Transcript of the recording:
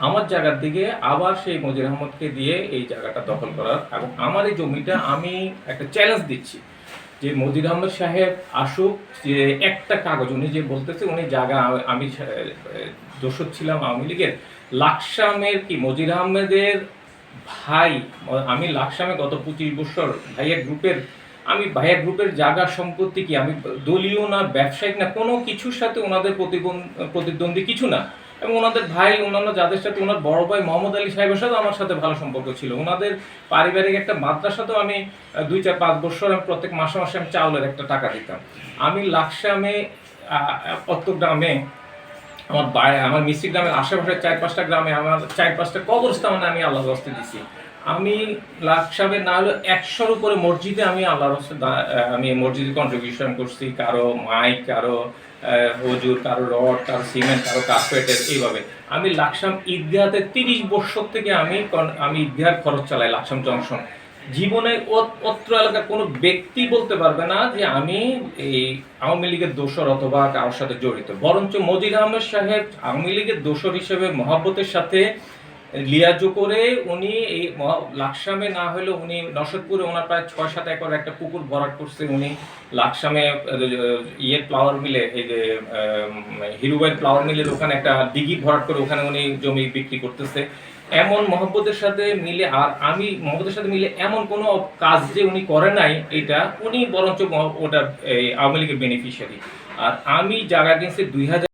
আমার জায়গার দিকে আবার সেই মজির আহমদকে দিয়ে এই জায়গাটা দখল করার, এবং আমার এই জমিটা আমি একটা চ্যালেঞ্জ দিচ্ছি যে মজির আহমদ সাহেব আসুক, যে একটা কাগজ উনি যে বলতেছে উনি জায়গা আমি দোষক ছিলাম আওয়ামী লীগের, লাকসামের কি মজির আহমেদের ভাই, আমি লাকসামে গত 25 বছর ভাইয়া গ্রুপের জায়গা সম্পত্তি কি আমি দলীয় না ব্যবসায়িক না কোনো কিছুর সাথে ওনাদের প্রতিদ্বন্দ্বী কিছু না, এবং ওনাদের ভাই অন্যান্য যাদের সাথে ওনার বড় ভাই মোহাম্মদ আলী সাহেবের সাথে আমার সাথে ভালো সম্পর্ক ছিল, ওনাদের পারিবারিক একটা মাদ্রাসাতেও আমি 2-4-5 বছর আমি প্রত্যেক মাসে মাসে আমি চাউলের একটা টাকা দিতাম। আমি লাকসামে চট্টগ্রামে আমার মিষ্টি গ্রামের আশেপাশে 4-5টা গ্রামে আমার 4-5টা কবরস্থানে আমি আল্লাহর রাস্তায় দিছি। আমি লাকসামে না হলে 100-র উপরে মসজিদে আমি আল্লাহর রাস্তায় আমি মসজিদে কন্ট্রিবিউশন করছি, কারো মাইক, কারো হুজুর, কারো রড, কারো সিমেন্ট, কারো কার্পেটের, এইভাবে আমি লাকসাম ঈদগাহতে 30 বছর থেকে আমি ঈদগাহের খরচ চালাই লাকসাম জংশন। জীবনে অত্র এলাকার কোনো ব্যক্তি বলতে পারবে না যে আমি এই আওয়ামী লীগের দোসর অথবা কারোর সাথে জড়িত, বরঞ্চ মজির আহমেদ সাহেব আওয়ামী লীগের দোসর হিসেবে মহব্বতের সাথে লিয়াজো করে উনি এই লাকসামে না হলেও উনি নসদপুরে ওনার প্রায় 6-7 একর একটা পুকুর ভরাট করছে, উনি লাকসামে ফ্লাওয়ার মিলে, এই যে হিরুবাইল ফ্লাওয়ার মিলের ওখানে একটা দিঘি ভরাট করে ওখানে উনি জমি বিক্রি করতেছে। এমন মহব্বতের সাথে মিলে, আর আমি মহব্বতের সাথে মিলে এমন কোনো কাজ যে উনি করে নাই, এটা উনি বরঞ্চ ওটা এই আওয়ামী লীগের বেনিফিশিয়ারি। আর আমি জায়গা কিনছি 2000